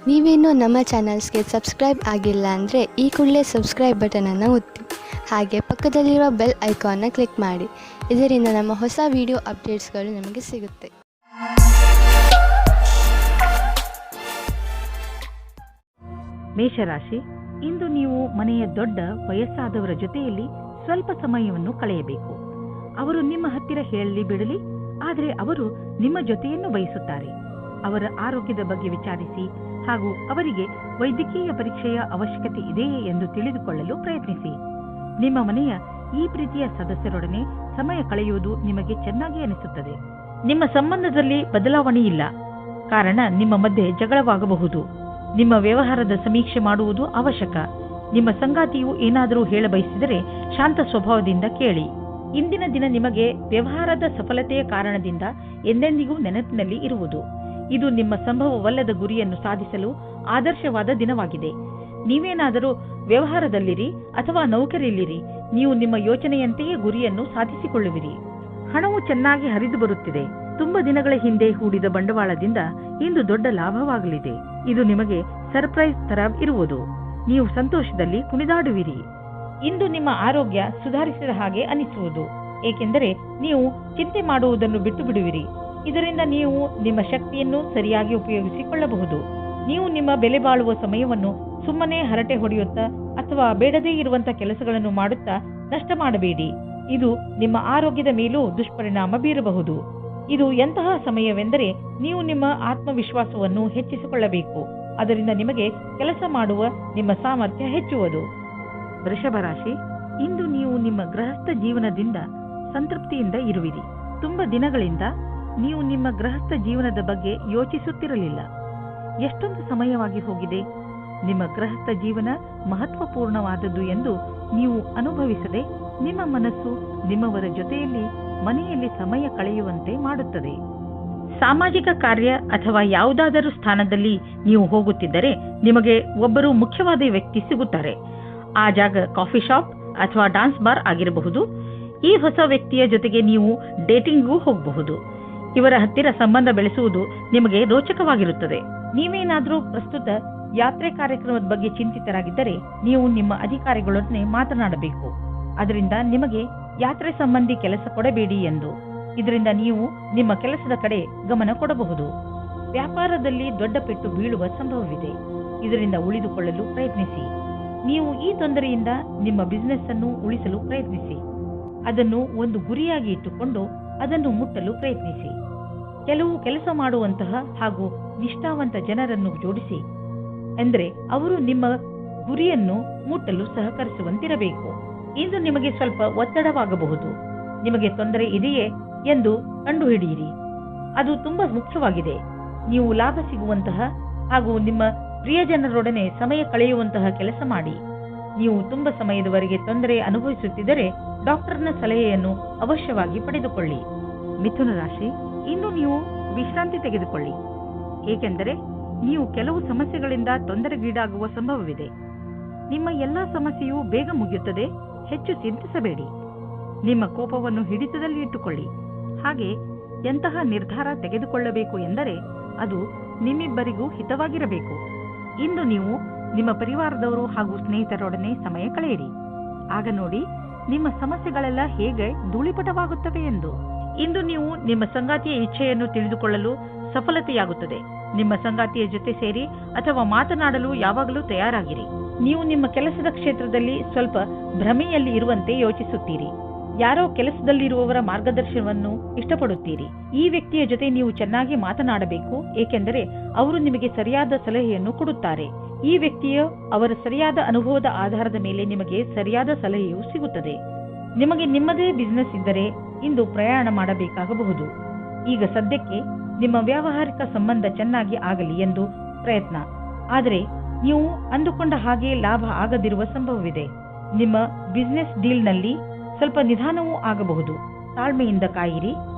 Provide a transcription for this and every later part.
ನೀವೇನೂ ನಮ್ಮ ಚಾನಲ್ಸ್ಗೆ ಸಬ್ಸ್ಕ್ರೈಬ್ ಆಗಿಲ್ಲ ಅಂದರೆ ಈ ಕೂಡಲೇ ಸಬ್ಸ್ಕ್ರೈಬ್ ಬಟನನ್ನು ಒತ್ತಿ ಹಾಗೆ ಪಕ್ಕದಲ್ಲಿರುವ ಬೆಲ್ ಐಕಾನ್ನ ಕ್ಲಿಕ್ ಮಾಡಿ. ಇದರಿಂದ ನಮ್ಮ ಹೊಸ ವಿಡಿಯೋ ಅಪ್ಡೇಟ್ಸ್ಗಳು ನಿಮಗೆ ಸಿಗುತ್ತೆ. ಮೇಷರಾಶಿ, ಇಂದು ನೀವು ಮನೆಯ ದೊಡ್ಡ ವಯಸ್ಸಾದವರ ಜೊತೆಯಲ್ಲಿ ಸ್ವಲ್ಪ ಸಮಯವನ್ನು ಕಳೆಯಬೇಕು. ಅವರು ನಿಮ್ಮ ಹತ್ತಿರ ಹೇಳಲಿ ಬಿಡಲಿ, ಆದರೆ ಅವರು ನಿಮ್ಮ ಜೊತೆಯನ್ನು ಬಯಸುತ್ತಾರೆ. ಅವರ ಆರೋಗ್ಯದ ಬಗ್ಗೆ ವಿಚಾರಿಸಿ ಹಾಗೂ ಅವರಿಗೆ ವೈದ್ಯಕೀಯ ಪರೀಕ್ಷೆಯ ಅವಶ್ಯಕತೆ ಇದೆಯೇ ಎಂದು ತಿಳಿದುಕೊಳ್ಳಲು ಪ್ರಯತ್ನಿಸಿ. ನಿಮ್ಮ ಮನೆಯ ಈ ಪ್ರೀತಿಯ ಸದಸ್ಯರೊಡನೆ ಸಮಯ ಕಳೆಯುವುದು ನಿಮಗೆ ಚೆನ್ನಾಗಿ ಅನಿಸುತ್ತದೆ. ನಿಮ್ಮ ಸಂಬಂಧದಲ್ಲಿ ಬದಲಾವಣೆ ಇಲ್ಲ, ಕಾರಣ ನಿಮ್ಮ ಮಧ್ಯೆ ಜಗಳವಾಗಬಹುದು. ನಿಮ್ಮ ವ್ಯವಹಾರದ ಸಮೀಕ್ಷೆ ಮಾಡುವುದು ಅವಶ್ಯಕ. ನಿಮ್ಮ ಸಂಗಾತಿಯು ಏನಾದರೂ ಹೇಳಬಯಸಿದರೆ ಶಾಂತ ಸ್ವಭಾವದಿಂದ ಕೇಳಿ. ಇಂದಿನ ದಿನ ನಿಮಗೆ ವ್ಯವಹಾರದ ಸಫಲತೆಯ ಕಾರಣದಿಂದ ಎಂದೆಂದಿಗೂ ನೆನಪಿನಲ್ಲಿ ಇರುವುದು. ಇದು ನಿಮ್ಮ ಸಂಭವವಲ್ಲದ ಗುರಿಯನ್ನು ಸಾಧಿಸಲು ಆದರ್ಶವಾದ ದಿನವಾಗಿದೆ. ನೀವೇನಾದರೂ ವ್ಯವಹಾರದಲ್ಲಿರಿ ಅಥವಾ ನೌಕರಿಯಲ್ಲಿರಿ, ನೀವು ನಿಮ್ಮ ಯೋಚನೆಯಂತೆಯೇ ಗುರಿಯನ್ನು ಸಾಧಿಸಿಕೊಳ್ಳುವಿರಿ. ಹಣವು ಚೆನ್ನಾಗಿ ಹರಿದು ಬರುತ್ತಿದೆ. ತುಂಬಾ ದಿನಗಳ ಹಿಂದೆ ಹೂಡಿದ ಬಂಡವಾಳದಿಂದ ಇಂದು ದೊಡ್ಡ ಲಾಭವಾಗಲಿದೆ. ಇದು ನಿಮಗೆ ಸರ್ಪ್ರೈಸ್ ತರ ಇರುವುದು. ನೀವು ಸಂತೋಷದಲ್ಲಿ ಕುಣಿದಾಡುವಿರಿ. ಇಂದು ನಿಮ್ಮ ಆರೋಗ್ಯ ಸುಧಾರಿಸಿದ ಹಾಗೆ ಅನಿಸುವುದು, ಏಕೆಂದರೆ ನೀವು ಚಿಂತೆ ಮಾಡುವುದನ್ನು ಬಿಟ್ಟು ಬಿಡುವಿರಿ. ಇದರಿಂದ ನೀವು ನಿಮ್ಮ ಶಕ್ತಿಯನ್ನು ಸರಿಯಾಗಿ ಉಪಯೋಗಿಸಿಕೊಳ್ಳಬಹುದು. ನೀವು ನಿಮ್ಮ ಬೆಲೆ ಬಾಳುವ ಸಮಯವನ್ನು ಸುಮ್ಮನೆ ಹರಟೆ ಹೊಡೆಯುತ್ತಾ ಅಥವಾ ಬೇಡದೇ ಇರುವಂತ ಕೆಲಸಗಳನ್ನು ಮಾಡುತ್ತಾ ನಷ್ಟ ಮಾಡಬೇಡಿ. ಇದು ನಿಮ್ಮ ಆರೋಗ್ಯದ ಮೇಲೂ ದುಷ್ಪರಿಣಾಮ ಬೀರಬಹುದು. ಇದು ಎಂತಹ ಸಮಯವೆಂದರೆ ನೀವು ನಿಮ್ಮ ಆತ್ಮವಿಶ್ವಾಸವನ್ನು ಹೆಚ್ಚಿಸಿಕೊಳ್ಳಬೇಕು. ಅದರಿಂದ ನಿಮಗೆ ಕೆಲಸ ಮಾಡುವ ನಿಮ್ಮ ಸಾಮರ್ಥ್ಯ ಹೆಚ್ಚುವುದು. ವೃಷಭ ರಾಶಿ, ಇಂದು ನೀವು ನಿಮ್ಮ ಗೃಹಸ್ಥ ಜೀವನದಿಂದ ಸಂತೃಪ್ತಿಯಿಂದ ಇರುವಿರಿ. ತುಂಬಾ ದಿನಗಳಿಂದ ನೀವು ನಿಮ್ಮ ಗೃಹಸ್ಥ ಜೀವನದ ಬಗ್ಗೆ ಯೋಚಿಸುತ್ತಿರಲಿಲ್ಲ. ಎಷ್ಟೊಂದು ಸಮಯವಾಗಿ ಹೋಗಿದೆ. ನಿಮ್ಮ ಗೃಹಸ್ಥ ಜೀವನ ಮಹತ್ವಪೂರ್ಣವಾದದ್ದು ಎಂದು ನೀವು ಅನುಭವಿಸದೆ ನಿಮ್ಮ ಮನಸ್ಸು ನಿಮ್ಮವರ ಜೊತೆಯಲ್ಲಿ ಮನೆಯಲ್ಲಿ ಸಮಯ ಕಳೆಯುವಂತೆ ಮಾಡುತ್ತದೆ. ಸಾಮಾಜಿಕ ಕಾರ್ಯ ಅಥವಾ ಯಾವುದಾದರೂ ಸ್ಥಾನದಲ್ಲಿ ನೀವು ಹೋಗುತ್ತಿದ್ದರೆ ನಿಮಗೆ ಒಬ್ಬರು ಮುಖ್ಯವಾದ ವ್ಯಕ್ತಿ ಸಿಗುತ್ತಾರೆ. ಆ ಜಾಗ ಕಾಫಿ ಶಾಪ್ ಅಥವಾ ಡಾನ್ಸ್ ಬಾರ್ ಆಗಿರಬಹುದು. ಈ ಹೊಸ ವ್ಯಕ್ತಿಯ ಜೊತೆಗೆ ನೀವು ಡೇಟಿಂಗ್ಗೂ ಹೋಗಬಹುದು. ಇವರ ಹತ್ತಿರ ಸಂಬಂಧ ಬೆಳೆಸುವುದು ನಿಮಗೆ ರೋಚಕವಾಗಿರುತ್ತದೆ. ನೀವೇನಾದರೂ ಪ್ರಸ್ತುತ ಯಾತ್ರೆ ಕಾರ್ಯಕ್ರಮದ ಬಗ್ಗೆ ಚಿಂತಿತರಾಗಿದ್ದರೆ ನೀವು ನಿಮ್ಮ ಅಧಿಕಾರಿಗಳೊಡನೆ ಮಾತನಾಡಬೇಕು. ಅದರಿಂದ ನಿಮಗೆ ಯಾತ್ರೆ ಸಂಬಂಧಿ ಕೆಲಸ ಕೊಡಬೇಡಿ ಎಂದು. ಇದರಿಂದ ನೀವು ನಿಮ್ಮ ಕೆಲಸದ ಕಡೆ ಗಮನ ಕೊಡಬಹುದು. ವ್ಯಾಪಾರದಲ್ಲಿ ದೊಡ್ಡ ಪೆಟ್ಟು ಬೀಳುವ ಸಂಭವವಿದೆ. ಇದರಿಂದ ಉಳಿದುಕೊಳ್ಳಲು ಪ್ರಯತ್ನಿಸಿ. ನೀವು ಈ ತೊಂದರೆಯಿಂದ ನಿಮ್ಮ ಬಿಸಿನೆಸ್ ಅನ್ನು ಉಳಿಸಲು ಪ್ರಯತ್ನಿಸಿ. ಅದನ್ನು ಒಂದು ಗುರಿಯಾಗಿ ಇಟ್ಟುಕೊಂಡು ಅದನ್ನು ಮುಟ್ಟಲು ಪ್ರಯತ್ನಿಸಿ. ಕೆಲವು ಕೆಲಸ ಮಾಡುವಂತಹ ಹಾಗೂ ನಿಷ್ಠಾವಂತ ಜನರನ್ನು ಜೋಡಿಸಿ, ಎಂದರೆ ಅವರು ನಿಮ್ಮ ಗುರಿಯನ್ನು ಮುಟ್ಟಲು ಸಹಕರಿಸುವಂತಿರಬೇಕು. ಇಂದು ನಿಮಗೆ ಸ್ವಲ್ಪ ಒತ್ತಡವಾಗಬಹುದು. ನಿಮಗೆ ತೊಂದರೆ ಇದೆಯೇ ಎಂದು ಕಂಡುಹಿಡಿಯಿರಿ. ಅದು ತುಂಬಾ ಮುಖ್ಯವಾಗಿದೆ. ನೀವು ಲಾಭ ಸಿಗುವಂತಹ ಹಾಗೂ ನಿಮ್ಮ ಪ್ರಿಯಜನರೊಡನೆ ಸಮಯ ಕಳೆಯುವಂತಹ ಕೆಲಸ ಮಾಡಿ. ನೀವು ತುಂಬಾ ಸಮಯದವರೆಗೆ ತೊಂದರೆ ಅನುಭವಿಸುತ್ತಿದ್ದರೆ ಡಾಕ್ಟರ್ನ ಸಲಹೆಯನ್ನು ಅವಶ್ಯವಾಗಿ ಪಡೆದುಕೊಳ್ಳಿ. ಮಿಥುನ ರಾಶಿ, ಇನ್ನು ನೀವು ವಿಶ್ರಾಂತಿ ತೆಗೆದುಕೊಳ್ಳಿ, ಏಕೆಂದರೆ ನೀವು ಕೆಲವು ಸಮಸ್ಯೆಗಳಿಂದ ತೊಂದರೆಗೀಡಾಗುವ ಸಂಭವವಿದೆ. ನಿಮ್ಮ ಎಲ್ಲಾ ಸಮಸ್ಯೆಯೂ ಬೇಗ ಮುಗಿಯುತ್ತದೆ. ಹೆಚ್ಚು ಚಿಂತಿಸಬೇಡಿ. ನಿಮ್ಮ ಕೋಪವನ್ನು ಹಿಡಿತದಲ್ಲಿ ಇಟ್ಟುಕೊಳ್ಳಿ. ಹಾಗೆ ಎಂತಹ ನಿರ್ಧಾರ ತೆಗೆದುಕೊಳ್ಳಬೇಕು ಎಂದರೆ ಅದು ನಿಮ್ಮಿಬ್ಬರಿಗೂ ಹಿತವಾಗಿರಬೇಕು. ಇಂದು ನೀವು ನಿಮ್ಮ ಪರಿವಾರದವರು ಹಾಗೂ ಸ್ನೇಹಿತರೊಡನೆ ಸಮಯ ಕಳೆಯಿರಿ. ಆಗ ನೋಡಿ ನಿಮ್ಮ ಸಮಸ್ಯೆಗಳೆಲ್ಲ ಹೇಗೆ ಧೂಳಿಪಟವಾಗುತ್ತವೆ ಎಂದು. ಇಂದು ನೀವು ನಿಮ್ಮ ಸಂಗಾತಿಯ ಇಚ್ಛೆಯನ್ನು ತಿಳಿದುಕೊಳ್ಳಲು ಸಫಲತೆಯಾಗುತ್ತದೆ. ನಿಮ್ಮ ಸಂಗಾತಿಯ ಜೊತೆ ಸೇರಿ ಅಥವಾ ಮಾತನಾಡಲು ಯಾವಾಗಲೂ ತಯಾರಾಗಿರಿ. ನೀವು ನಿಮ್ಮ ಕೆಲಸದ ಕ್ಷೇತ್ರದಲ್ಲಿ ಸ್ವಲ್ಪ ಭ್ರಮೆಯಲ್ಲಿ ಇರುವಂತೆ ಯೋಚಿಸುತ್ತೀರಿ. ಯಾರೋ ಕೆಲಸದಲ್ಲಿರುವವರ ಮಾರ್ಗದರ್ಶನವನ್ನು ಇಷ್ಟಪಡುತ್ತೀರಿ. ಈ ವ್ಯಕ್ತಿಯ ಜೊತೆ ನೀವು ಚೆನ್ನಾಗಿ ಮಾತನಾಡಬೇಕು, ಏಕೆಂದರೆ ಅವರು ನಿಮಗೆ ಸರಿಯಾದ ಸಲಹೆಯನ್ನು ಕೊಡುತ್ತಾರೆ. ಈ ವ್ಯಕ್ತಿಯು ಅವರ ಸರಿಯಾದ ಅನುಭವದ ಆಧಾರದ ಮೇಲೆ ನಿಮಗೆ ಸರಿಯಾದ ಸಲಹೆಯು ಸಿಗುತ್ತದೆ. ನಿಮಗೆ ನಿಮ್ಮದೇ ಬಿಸಿನೆಸ್ ಇದ್ದರೆ ಇಂದು ಪ್ರಯಾಣ ಮಾಡಬೇಕಾಗಬಹುದು. ಈಗ ಸದ್ಯಕ್ಕೆ ನಿಮ್ಮ ವ್ಯಾವಹಾರಿಕ ಸಂಬಂಧ ಚೆನ್ನಾಗಿ ಆಗಲಿ ಎಂದು ಪ್ರಯತ್ನ, ಆದರೆ ನೀವು ಅಂದುಕೊಂಡ ಹಾಗೆ ಲಾಭ ಆಗದಿರುವ ಸಂಭವವಿದೆ. ನಿಮ್ಮ ಬಿಸಿನೆಸ್ ಡೀಲ್ನಲ್ಲಿ ಸ್ವಲ್ಪ ನಿಧಾನವೂ ಆಗಬಹುದು. ತಾಳ್ಮೆಯಿಂದ ಕಾಯಿರಿ.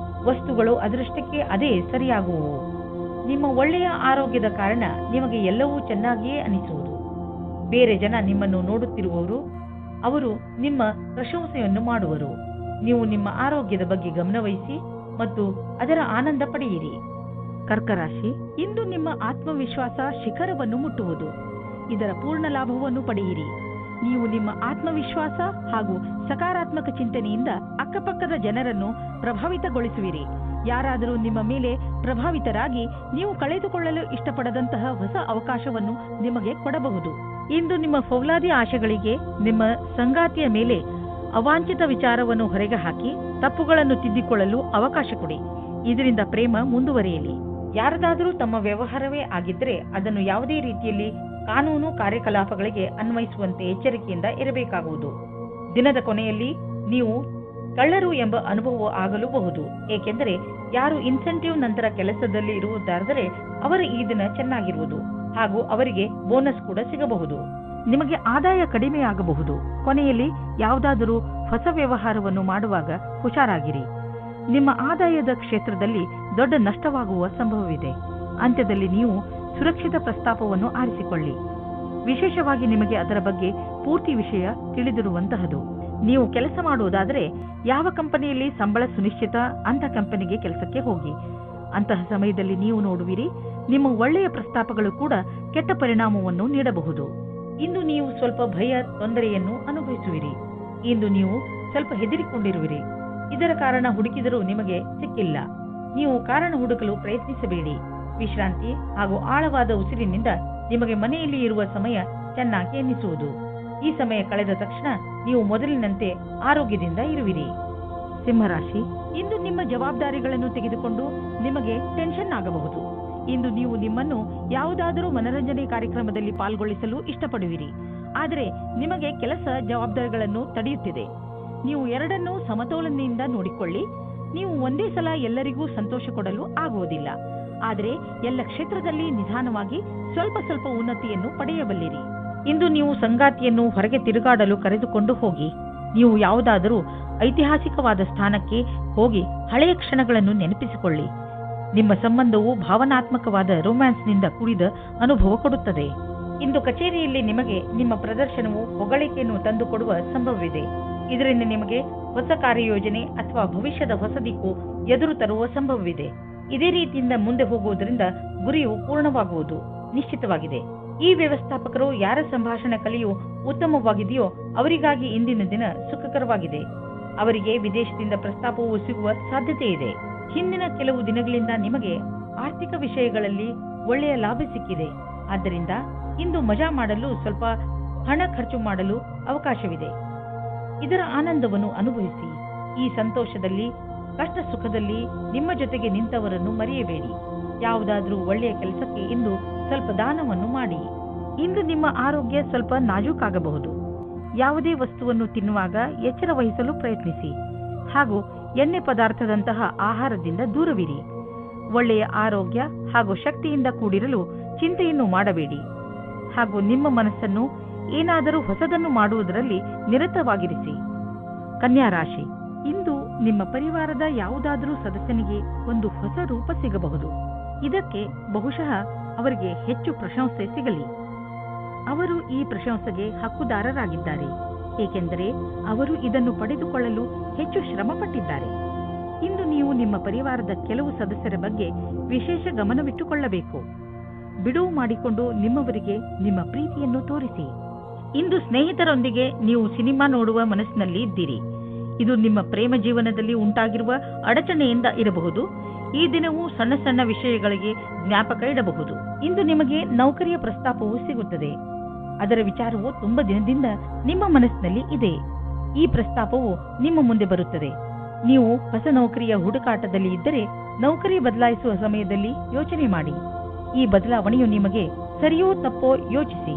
ವಸ್ತುಗಳು ಅದರಷ್ಟಕ್ಕೆ ಅದೇ ಸರಿಯಾಗುವವು. ನಿಮ್ಮ ಒಳ್ಳೆಯ ಆರೋಗ್ಯದ ಕಾರಣ ನಿಮಗೆ ಎಲ್ಲವೂ ಚೆನ್ನಾಗಿಯೇ ಅನಿಸುವುದು. ಬೇರೆ ಜನ ನಿಮ್ಮನ್ನು ನೋಡುತ್ತಿರುವವರು, ಅವರು ನಿಮ್ಮ ಪ್ರಶಂಸೆಯನ್ನು ಮಾಡುವರು. ನೀವು ನಿಮ್ಮ ಆರೋಗ್ಯದ ಬಗ್ಗೆ ಗಮನವಹಿಸಿ ಮತ್ತು ಅದರ ಆನಂದ ಪಡೆಯಿರಿ. ಕರ್ಕ ರಾಶಿ, ಇಂದು ನಿಮ್ಮ ಆತ್ಮವಿಶ್ವಾಸ ಶಿಖರವನ್ನು ಮುಟ್ಟುವುದು. ಇದರ ಪೂರ್ಣ ಲಾಭವನ್ನು ಪಡೆಯಿರಿ. ನೀವು ನಿಮ್ಮ ಆತ್ಮವಿಶ್ವಾಸ ಹಾಗೂ ಸಕಾರಾತ್ಮಕ ಚಿಂತನೆಯಿಂದ ಅಕ್ಕಪಕ್ಕದ ಜನರನ್ನು ಪ್ರಭಾವಿತಗೊಳಿಸುವಿರಿ. ಯಾರಾದರೂ ನಿಮ್ಮ ಮೇಲೆ ಪ್ರಭಾವಿತರಾಗಿ ನೀವು ಕಳೆದುಕೊಳ್ಳಲು ಇಷ್ಟಪಡದಂತಹ ಹೊಸ ಅವಕಾಶವನ್ನು ನಿಮಗೆ ಕೊಡಬಹುದು. ಇಂದು ನಿಮ್ಮ ಫೌಲಾದಿ ಆಶೆಗಳಿಗೆ ನಿಮ್ಮ ಸಂಗಾತಿಯ ಮೇಲೆ ಅವಾಂಛಿತ ವಿಚಾರವನ್ನು ಹೊರಗೆ ಹಾಕಿ ತಪ್ಪುಗಳನ್ನು ತಿದ್ದಿಕೊಳ್ಳಲು ಅವಕಾಶ ಕೊಡಿ. ಇದರಿಂದ ಪ್ರೇಮ ಮುಂದುವರಿಯಲಿ. ಯಾರದಾದರೂ ತಮ್ಮ ವ್ಯವಹಾರವೇ ಆಗಿದ್ದರೆ ಅದನ್ನು ಯಾವುದೇ ರೀತಿಯಲ್ಲಿ ಕಾನೂನು ಕಾರ್ಯಕಲಾಪಗಳಿಗೆ ಅನ್ವಯಿಸುವಂತೆ ಎಚ್ಚರಿಕೆಯಿಂದ ಇರಬೇಕಾಗುವುದು. ದಿನದ ಕೊನೆಯಲ್ಲಿ ನೀವು ಕಳ್ಳರು ಎಂಬ ಅನುಭವ ಆಗಲೂಬಹುದು. ಏಕೆಂದರೆ ಯಾರು ಇನ್ಸೆಂಟಿವ್ ನಂತರ ಕೆಲಸದಲ್ಲಿ ಇರುವುದಾದರೆ ಅವರ ಈ ದಿನ ಚೆನ್ನಾಗಿರುವುದು ಹಾಗೂ ಅವರಿಗೆ ಬೋನಸ್ ಕೂಡ ಸಿಗಬಹುದು. ನಿಮಗೆ ಆದಾಯ ಕಡಿಮೆಯಾಗಬಹುದು. ಕೊನೆಯಲ್ಲಿ ಯಾವುದಾದರೂ ಹೊಸ ವ್ಯವಹಾರವನ್ನು ಮಾಡುವಾಗ ಹುಷಾರಾಗಿರಿ. ನಿಮ್ಮ ಆದಾಯದ ಕ್ಷೇತ್ರದಲ್ಲಿ ದೊಡ್ಡ ನಷ್ಟವಾಗುವ ಸಂಭವವಿದೆ. ಅಂತ್ಯದಲ್ಲಿ ನೀವು ಸುರಕ್ಷಿತ ಪ್ರಸ್ತಾಪವನ್ನು ಆರಿಸಿಕೊಳ್ಳಿ. ವಿಶೇಷವಾಗಿ ನಿಮಗೆ ಅದರ ಬಗ್ಗೆ ಪೂರ್ತಿ ವಿಷಯ ತಿಳಿದಿರುವಂತಹದು. ನೀವು ಕೆಲಸ ಮಾಡುವುದಾದರೆ ಯಾವ ಕಂಪನಿಯಲ್ಲಿ ಸಂಬಳ ಸುನಿಶ್ಚಿತ ಅಂತ ಕಂಪನಿಗೆ ಕೆಲಸಕ್ಕೆ ಹೋಗಿ. ಅಂತಹ ಸಮಯದಲ್ಲಿ ನೀವು ನೋಡುವಿರಿ, ನಿಮ್ಮ ಒಳ್ಳೆಯ ಪ್ರಸ್ತಾಪಗಳು ಕೂಡ ಕೆಟ್ಟ ಪರಿಣಾಮವನ್ನು ನೀಡಬಹುದು. ಇಂದು ನೀವು ಸ್ವಲ್ಪ ಭಯ ತೊಂದರೆಯನ್ನು ಅನುಭವಿಸುವಿರಿ. ಇಂದು ನೀವು ಸ್ವಲ್ಪ ಹೆದರಿಕೊಂಡಿರುವಿರಿ. ಇದರ ಕಾರಣ ಹುಡುಕಿದರೂ ನಿಮಗೆ ಸಿಕ್ಕಿಲ್ಲ. ನೀವು ಕಾರಣ ಹುಡುಕಲು ಪ್ರಯತ್ನಿಸಬೇಡಿ. ವಿಶ್ರಾಂತಿ ಹಾಗೂ ಆಳವಾದ ಉಸಿರಿನಿಂದ ನಿಮಗೆ ಮನೆಯಲ್ಲಿ ಇರುವ ಸಮಯ ಚೆನ್ನಾಗಿ ಎನ್ನಿಸುವುದು. ಈ ಸಮಯ ಕಳೆದ ತಕ್ಷಣ ನೀವು ಮೊದಲಿನಂತೆ ಆರೋಗ್ಯದಿಂದ ಇರುವಿರಿ. ಸಿಂಹರಾಶಿ, ಇಂದು ನಿಮ್ಮ ಜವಾಬ್ದಾರಿಗಳನ್ನು ತೆಗೆದುಕೊಂಡು ನಿಮಗೆ ಟೆನ್ಷನ್ ಆಗಬಹುದು. ಇಂದು ನೀವು ನಿಮ್ಮನ್ನು ಯಾವುದಾದರೂ ಮನರಂಜನೆ ಕಾರ್ಯಕ್ರಮದಲ್ಲಿ ಪಾಲ್ಗೊಳಿಸಲು ಇಷ್ಟಪಡುವಿರಿ. ಆದರೆ ನಿಮಗೆ ಕೆಲಸ ಜವಾಬ್ದಾರಿಗಳನ್ನು ತಡೆಯುತ್ತಿದೆ. ನೀವು ಎರಡನ್ನೂ ಸಮತೋಲನೆಯಿಂದ ನೋಡಿಕೊಳ್ಳಿ. ನೀವು ಒಂದೇ ಸಲ ಎಲ್ಲರಿಗೂ ಸಂತೋಷ ಕೊಡಲು ಆಗುವುದಿಲ್ಲ. ಆದರೆ ಎಲ್ಲ ಕ್ಷೇತ್ರದಲ್ಲಿ ನಿಧಾನವಾಗಿ ಸ್ವಲ್ಪ ಸ್ವಲ್ಪ ಉನ್ನತಿಯನ್ನು ಪಡೆಯಬಲ್ಲಿರಿ. ಇಂದು ನೀವು ಸಂಗಾತಿಯನ್ನು ಹೊರಗೆ ತಿರುಗಾಡಲು ಕರೆದುಕೊಂಡು ಹೋಗಿ. ನೀವು ಯಾವುದಾದರೂ ಐತಿಹಾಸಿಕವಾದ ಸ್ಥಾನಕ್ಕೆ ಹೋಗಿ ಹಳೆಯ ಕ್ಷಣಗಳನ್ನು ನೆನಪಿಸಿಕೊಳ್ಳಿ. ನಿಮ್ಮ ಸಂಬಂಧವು ಭಾವನಾತ್ಮಕವಾದ ರೊಮ್ಯಾನ್ಸ್ನಿಂದ ಕೂಡಿದ ಅನುಭವ ಕೊಡುತ್ತದೆ. ಇಂದು ಕಚೇರಿಯಲ್ಲಿ ನಿಮಗೆ ನಿಮ್ಮ ಪ್ರದರ್ಶನವು ಹೊಗಳಿಕೆಯನ್ನು ತಂದುಕೊಡುವ ಸಂಭವವಿದೆ. ಇದರಿಂದ ನಿಮಗೆ ಹೊಸ ಕಾರ್ಯಯೋಜನೆ ಅಥವಾ ಭವಿಷ್ಯದ ಹೊಸ ದಿಕ್ಕು ಎದುರು ತರುವ ಸಂಭವವಿದೆ. ಇದೇ ರೀತಿಯಿಂದ ಮುಂದೆ ಹೋಗುವುದರಿಂದ ಗುರಿಯು ಪೂರ್ಣವಾಗುವುದು ನಿಶ್ಚಿತವಾಗಿದೆ. ಈ ವ್ಯವಸ್ಥಾಪಕರು ಯಾರ ಸಂಭಾಷಣೆ ಕಲಿಯು ಉತ್ತಮವಾಗಿದೆಯೋ ಅವರಿಗಾಗಿ ಇಂದಿನ ದಿನ ಸುಖಕರವಾಗಿದೆ. ಅವರಿಗೆ ವಿದೇಶದಿಂದ ಪ್ರಸ್ತಾಪವು ಸಿಗುವ ಸಾಧ್ಯತೆ ಇದೆ. ಹಿಂದಿನ ಕೆಲವು ದಿನಗಳಿಂದ ನಿಮಗೆ ಆರ್ಥಿಕ ವಿಷಯಗಳಲ್ಲಿ ಒಳ್ಳೆಯ ಲಾಭ ಸಿಕ್ಕಿದೆ. ಆದ್ದರಿಂದ ಇಂದು ಮಜಾ ಮಾಡಲು ಸ್ವಲ್ಪ ಹಣ ಖರ್ಚು ಮಾಡಲು ಅವಕಾಶವಿದೆ. ಇದರ ಆನಂದವನ್ನು ಅನುಭವಿಸಿ. ಈ ಸಂತೋಷದಲ್ಲಿ ಕಷ್ಟ ಸುಖದಲ್ಲಿ ನಿಮ್ಮ ಜೊತೆಗೆ ನಿಂತವರನ್ನು ಮರೆಯಬೇಡಿ. ಯಾವುದಾದ್ರೂ ಒಳ್ಳೆಯ ಕೆಲಸಕ್ಕೆ ಇಂದು ಸ್ವಲ್ಪ ದಾನವನ್ನು ಮಾಡಿ. ಇಂದು ನಿಮ್ಮ ಆರೋಗ್ಯ ಸ್ವಲ್ಪ ನಾಜೂಕಾಗಬಹುದು. ಯಾವುದೇ ವಸ್ತುವನ್ನು ತಿನ್ನುವಾಗ ಎಚ್ಚರ ವಹಿಸಲು ಪ್ರಯತ್ನಿಸಿ ಹಾಗೂ ಎಣ್ಣೆ ಪದಾರ್ಥದಂತಹ ಆಹಾರದಿಂದ ದೂರವಿರಿ. ಒಳ್ಳೆಯ ಆರೋಗ್ಯ ಹಾಗೂ ಶಕ್ತಿಯಿಂದ ಕೂಡಿರಲು ಚಿಂತೆಯನ್ನು ಮಾಡಬೇಡಿ ಹಾಗೂ ನಿಮ್ಮ ಮನಸ್ಸನ್ನು ಏನಾದರೂ ಹೊಸದನ್ನು ಮಾಡುವುದರಲ್ಲಿ ನಿರತವಾಗಿರಿಸಿ. ಕನ್ಯಾ ರಾಶಿ, ಇಂದು ನಿಮ್ಮ ಪರಿವಾರದ ಯಾವುದಾದರೂ ಸದಸ್ಯನಿಗೆ ಒಂದು ಹೊಸ ರೂಪ ಸಿಗಬಹುದು. ಇದಕ್ಕೆ ಬಹುಶಃ ಅವರಿಗೆ ಹೆಚ್ಚು ಪ್ರಶಂಸೆ ಸಿಗಲಿ. ಅವರು ಈ ಪ್ರಶಂಸೆಗೆ ಹಕ್ಕುದಾರರಾಗಿದ್ದಾರೆ, ಏಕೆಂದರೆ ಅವರು ಇದನ್ನು ಪಡೆದುಕೊಳ್ಳಲು ಹೆಚ್ಚು ಶ್ರಮಪಟ್ಟಿದ್ದಾರೆ. ಇಂದು ನೀವು ನಿಮ್ಮ ಪರಿವಾರದ ಕೆಲವು ಸದಸ್ಯರ ಬಗ್ಗೆ ವಿಶೇಷ ಗಮನವಿಟ್ಟುಕೊಳ್ಳಬೇಕು. ಬಿಡುವು ಮಾಡಿಕೊಂಡು ನಿಮ್ಮವರಿಗೆ ನಿಮ್ಮ ಪ್ರೀತಿಯನ್ನು ತೋರಿಸಿ. ಇಂದು ಸ್ನೇಹಿತರೊಂದಿಗೆ ನೀವು ಸಿನಿಮಾ ನೋಡುವ ಮನಸ್ಸಿನಲ್ಲಿ ಇದ್ದೀರಿ. ಇದು ನಿಮ್ಮ ಪ್ರೇಮ ಜೀವನದಲ್ಲಿ ಉಂಟಾಗಿರುವ ಅಡಚಣೆಯಿಂದ ಇರಬಹುದು. ಈ ದಿನವೂ ಸಣ್ಣ ಸಣ್ಣ ವಿಷಯಗಳಿಗೆ ಜ್ಞಾಪಕ ಇಡಬಹುದು. ಇಂದು ನಿಮಗೆ ನೌಕರಿಯ ಪ್ರಸ್ತಾಪವು ಸಿಗುತ್ತದೆ. ಅದರ ವಿಚಾರವು ತುಂಬ ದಿನದಿಂದ ನಿಮ್ಮ ಮನಸ್ಸಿನಲ್ಲಿ ಇದೆ. ಈ ಪ್ರಸ್ತಾಪವು ನಿಮ್ಮ ಮುಂದೆ ಬರುತ್ತದೆ. ನೀವು ಹೊಸ ನೌಕರಿಯ ಹುಡುಕಾಟದಲ್ಲಿ ಇದ್ದರೆ ನೌಕರಿ ಬದಲಾಯಿಸುವ ಸಮಯದಲ್ಲಿ ಯೋಚನೆ ಮಾಡಿ. ಈ ಬದಲಾವಣೆಯು ನಿಮಗೆ ಸರಿಯೋ ತಪ್ಪೋ ಯೋಚಿಸಿ.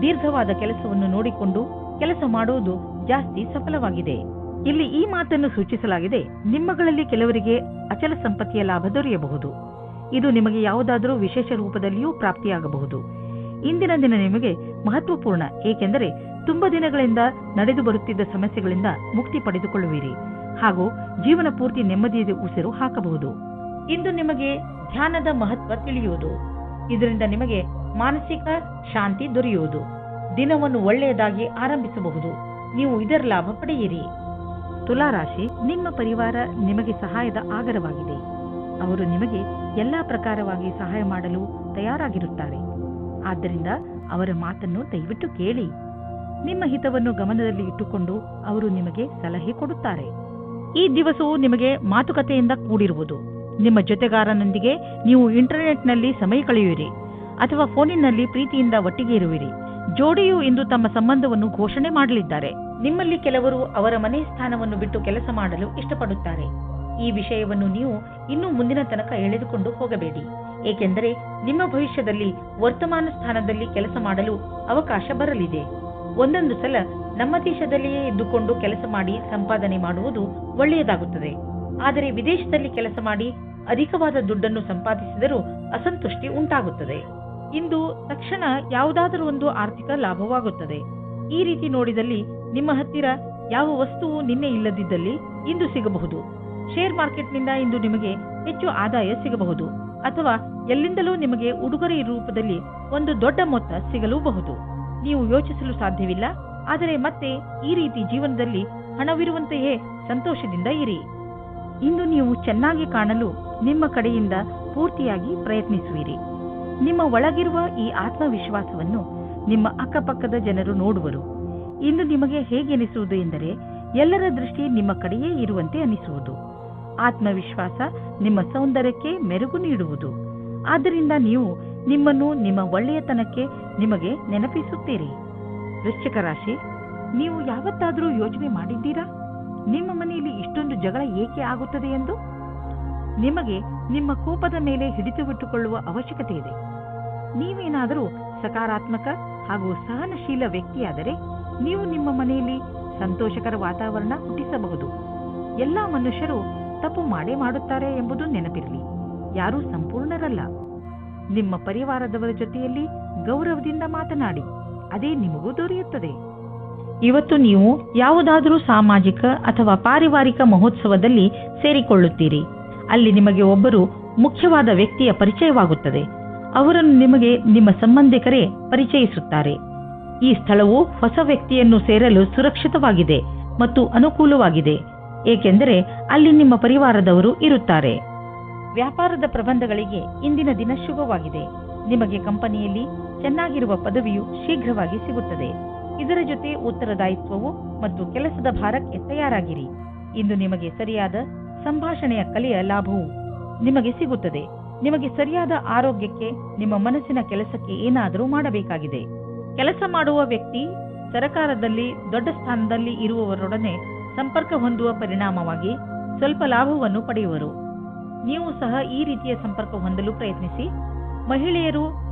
ದೀರ್ಘವಾದ ಕೆಲಸವನ್ನು ನೋಡಿಕೊಂಡು ಕೆಲಸ ಮಾಡುವುದು ಜಾಸ್ತಿ ಸಫಲವಾಗಿದೆ. ಇಲ್ಲಿ ಈ ಮಾತನ್ನು ಸೂಚಿಸಲಾಗಿದೆ, ನಿಮ್ಮಗಳಲ್ಲಿ ಕೆಲವರಿಗೆ ಅಚಲ ಸಂಪತ್ತಿಯ ಲಾಭ ದೊರೆಯಬಹುದು. ಇದು ನಿಮಗೆ ಯಾವುದಾದರೂ ವಿಶೇಷ ರೂಪದಲ್ಲಿಯೂ ಪ್ರಾಪ್ತಿಯಾಗಬಹುದು. ಇಂದಿನ ದಿನ ನಿಮಗೆ ಮಹತ್ವಪೂರ್ಣ, ಏಕೆಂದರೆ ತುಂಬ ದಿನಗಳಿಂದ ನಡೆದು ಬರುತ್ತಿದ್ದ ಸಮಸ್ಯೆಗಳಿಂದ ಮುಕ್ತಿ ಪಡೆದುಕೊಳ್ಳುವಿರಿ ಹಾಗೂ ಜೀವನ ಪೂರ್ತಿ ನೆಮ್ಮದಿಯ ಉಸಿರು ಹಾಕಬಹುದು. ಇಂದು ನಿಮಗೆ ಧ್ಯಾನದ ಮಹತ್ವ ತಿಳಿಯುವುದು. ಇದರಿಂದ ನಿಮಗೆ ಮಾನಸಿಕ ಶಾಂತಿ ದೊರೆಯುವುದು. ದಿನವನ್ನು ಒಳ್ಳೆಯದಾಗಿ ಆರಂಭಿಸಬಹುದು. ನೀವು ಇದರ ಲಾಭ ಪಡೆಯಿರಿ. ತುಲಾರಾಶಿ, ನಿಮ್ಮ ಪರಿವಾರ ನಿಮಗೆ ಸಹಾಯದ ಆಗರವಾಗಿದೆ. ಅವರು ನಿಮಗೆ ಎಲ್ಲ ಪ್ರಕಾರವಾಗಿ ಸಹಾಯ ಮಾಡಲು ತಯಾರಾಗಿರುತ್ತಾರೆ. ಆದ್ದರಿಂದ ಅವರ ಮಾತನ್ನು ದಯವಿಟ್ಟು ಕೇಳಿ. ನಿಮ್ಮ ಹಿತವನ್ನು ಗಮನದಲ್ಲಿ ಇಟ್ಟುಕೊಂಡು ಅವರು ನಿಮಗೆ ಸಲಹೆ ಕೊಡುತ್ತಾರೆ. ಈ ದಿವಸವು ನಿಮಗೆ ಮಾತುಕತೆಯಿಂದ ಕೂಡಿರುವುದು. ನಿಮ್ಮ ಜೊತೆಗಾರನೊಂದಿಗೆ ನೀವು ಇಂಟರ್ನೆಟ್ನಲ್ಲಿ ಸಮಯ ಕಳೆಯುವಿರಿ ಅಥವಾ ಫೋನಿನಲ್ಲಿ ಪ್ರೀತಿಯಿಂದ ಒಟ್ಟಿಗೆ ಇರುವಿರಿ. ಜೋಡಿಯು ಇಂದು ತಮ್ಮ ಸಂಬಂಧವನ್ನು ಘೋಷಣೆ ಮಾಡಲಿದ್ದಾರೆ. ನಿಮ್ಮಲ್ಲಿ ಕೆಲವರು ಅವರ ಮನೆ ಸ್ಥಾನವನ್ನು ಬಿಟ್ಟು ಕೆಲಸ ಮಾಡಲು ಇಷ್ಟಪಡುತ್ತಾರೆ. ಈ ವಿಷಯವನ್ನು ನೀವು ಇನ್ನೂ ಮುಂದಿನ ತನಕ ಎಳೆದುಕೊಂಡು ಹೋಗಬೇಡಿ, ಏಕೆಂದರೆ ನಿಮ್ಮ ಭವಿಷ್ಯದಲ್ಲಿ ವರ್ತಮಾನ ಸ್ಥಾನದಲ್ಲಿ ಕೆಲಸ ಮಾಡಲು ಅವಕಾಶ ಬರಲಿದೆ. ಒಂದೊಂದು ಸಲ ನಮ್ಮ ದೇಶದಲ್ಲಿಯೇ ಇದ್ದುಕೊಂಡು ಕೆಲಸ ಮಾಡಿ ಸಂಪಾದನೆ ಮಾಡುವುದು ಒಳ್ಳೆಯದಾಗುತ್ತದೆ. ಆದರೆ ವಿದೇಶದಲ್ಲಿ ಕೆಲಸ ಮಾಡಿ ಅಧಿಕವಾದ ದುಡ್ಡನ್ನು ಸಂಪಾದಿಸಿದರೂ ಅಸಂತುಷ್ಟಿ ಉಂಟಾಗುತ್ತದೆ. ಇಂದು ತಕ್ಷಣ ಯಾವುದಾದರೂ ಒಂದು ಆರ್ಥಿಕ ಲಾಭವಾಗುತ್ತದೆ. ಈ ರೀತಿ ನೋಡಿದಲ್ಲಿ ನಿಮ್ಮ ಹತ್ತಿರ ಯಾವ ವಸ್ತುವು ನಿನ್ನೆ ಇಲ್ಲದಿದ್ದಲ್ಲಿ ಇಂದು ಸಿಗಬಹುದು. ಶೇರ್ ಮಾರ್ಕೆಟ್ನಿಂದ ಇಂದು ನಿಮಗೆ ಹೆಚ್ಚು ಆದಾಯ ಸಿಗಬಹುದು, ಅಥವಾ ಎಲ್ಲಿಂದಲೂ ನಿಮಗೆ ಉಡುಗೊರೆ ರೂಪದಲ್ಲಿ ಒಂದು ದೊಡ್ಡ ಮೊತ್ತ ಸಿಗಲೂಬಹುದು. ನೀವು ಯೋಚಿಸಲು ಸಾಧ್ಯವಿಲ್ಲ, ಆದರೆ ಮತ್ತೆ ಈ ರೀತಿ ಜೀವನದಲ್ಲಿ ಹಣವಿರುವಂತೆಯೇ ಸಂತೋಷದಿಂದ ಇರಿ. ಇಂದು ನೀವು ಚೆನ್ನಾಗಿ ಕಾಣಲು ನಿಮ್ಮ ಕಡೆಯಿಂದ ಪೂರ್ತಿಯಾಗಿ ಪ್ರಯತ್ನಿಸುವಿರಿ. ನಿಮ್ಮ ಒಳಗಿರುವ ಈ ಆತ್ಮವಿಶ್ವಾಸವನ್ನು ನಿಮ್ಮ ಅಕ್ಕಪಕ್ಕದ ಜನರು ನೋಡುವರು. ಇಂದು ನಿಮಗೆ ಹೇಗೆ ಅನಿಸುವುದು ಎಂದರೆ ಎಲ್ಲರ ದೃಷ್ಟಿ ನಿಮ್ಮ ಕಡೆಯೇ ಇರುವಂತೆ ಅನಿಸುವುದು. ಆತ್ಮವಿಶ್ವಾಸ ನಿಮ್ಮ ಸೌಂದರ್ಯಕ್ಕೆ ಮೆರುಗು ನೀಡುವುದು. ಆದ್ದರಿಂದ ನೀವು ನಿಮ್ಮನ್ನು ನಿಮ್ಮ ಒಳ್ಳೆಯತನಕ್ಕೆ ನಿಮಗೆ ನೆನಪಿಸುತ್ತೀರಿ. ವೃಶ್ಚಿಕ ರಾಶಿ, ನೀವು ಯಾವತ್ತಾದರೂ ಯೋಚನೆ ಮಾಡಿದ್ದೀರಾ ನಿಮ್ಮ ಮನೆಯಲ್ಲಿ ಇಷ್ಟೊಂದು ಜಗಳ ಏಕೆ ಆಗುತ್ತದೆ ಎಂದು? ನಿಮಗೆ ನಿಮ್ಮ ಕೋಪದ ಮೇಲೆ ಹಿಡಿತವಿಟ್ಟುಕೊಳ್ಳುವ ಅವಶ್ಯಕತೆ ಇದೆ. ನೀವೇನಾದರೂ ಸಕಾರಾತ್ಮಕ ಹಾಗೂ ಸಹನಶೀಲ ವ್ಯಕ್ತಿಯಾದರೆ ನೀವು ನಿಮ್ಮ ಮನೆಯಲ್ಲಿ ಸಂತೋಷಕರ ವಾತಾವರಣ ಹುಟ್ಟಿಸಬಹುದು. ಎಲ್ಲಾ ಮನುಷ್ಯರು ತಪ್ಪು ಮಾಡೇ ಮಾಡುತ್ತಾರೆ ಎಂಬುದು ನೆನಪಿರಲಿ. ಯಾರೂ ಸಂಪೂರ್ಣರಲ್ಲ. ನಿಮ್ಮ ಪರಿವಾರದವರ ಜೊತೆಯಲ್ಲಿ ಗೌರವದಿಂದ ಮಾತನಾಡಿ, ಅದೇ ನಿಮಗೂ ದೊರೆಯುತ್ತದೆ. ಇವತ್ತು ನೀವು ಯಾವುದಾದರೂ ಸಾಮಾಜಿಕ ಅಥವಾ ಪಾರಿವಾರಿಕ ಮಹೋತ್ಸವದಲ್ಲಿ ಸೇರಿಕೊಳ್ಳುತ್ತೀರಿ. ಅಲ್ಲಿ ನಿಮಗೆ ಒಬ್ಬರು ಮುಖ್ಯವಾದ ವ್ಯಕ್ತಿಯ ಪರಿಚಯವಾಗುತ್ತದೆ. ಅವರನ್ನು ನಿಮಗೆ ನಿಮ್ಮ ಸಂಬಂಧಿಕರೇ ಪರಿಚಯಿಸುತ್ತಾರೆ. ಈ ಸ್ಥಳವು ಹೊಸ ವ್ಯಕ್ತಿಯನ್ನು ಸೇರಲು ಸುರಕ್ಷಿತವಾಗಿದೆ ಮತ್ತು ಅನುಕೂಲವಾಗಿದೆ, ಏಕೆಂದರೆ ಅಲ್ಲಿ ನಿಮ್ಮ ಪರಿವಾರದವರು ಇರುತ್ತಾರೆ. ವ್ಯಾಪಾರದ ಪ್ರಬಂಧಗಳಿಗೆ ಇಂದಿನ ದಿನ ಶುಭವಾಗಿದೆ. ನಿಮಗೆ ಕಂಪನಿಯಲ್ಲಿ ಚೆನ್ನಾಗಿರುವ ಪದವಿಯು ಶೀಘ್ರವಾಗಿ ಸಿಗುತ್ತದೆ. ಇದರ ಜೊತೆ ಉತ್ತರದಾಯಿತ್ವವು ಮತ್ತು ಕೆಲಸದ ಭಾರಕ್ಕೆ ತಯಾರಾಗಿರಿ. ಇಂದು ನಿಮಗೆ ಸರಿಯಾದ ಸಂಭಾಷಣೆಯ ಕಲೆಯ ಲಾಭವು ನಿಮಗೆ ಸಿಗುತ್ತದೆ. ನಿಮಗೆ ಸರಿಯಾದ ಆರೋಗ್ಯಕ್ಕೆ ನಿಮ್ಮ ಮನಸ್ಸಿನ ಕೆಲಸಕ್ಕೆ ಏನಾದರೂ ಮಾಡಬೇಕಾಗಿದೆ. ಕೆಲಸ ಮಾಡುವ ವ್ಯಕ್ತಿ ಸರಕಾರದಲ್ಲಿ ದೊಡ್ಡ ಸ್ಥಾನದಲ್ಲಿ ಇರುವವರೊಡನೆ ಸಂಪರ್ಕ ಹೊಂದುವ ಪರಿಣಾಮವಾಗಿ ಸ್ವಲ್ಪ ಲಾಭವನ್ನು ಪಡೆಯುವರು. ನೀವು ಸಹ ಈ ರೀತಿಯ ಸಂಪರ್ಕ ಹೊಂದಲು ಪ್ರಯತ್ನಿಸಿ. ಮಹಿಳೆಯರು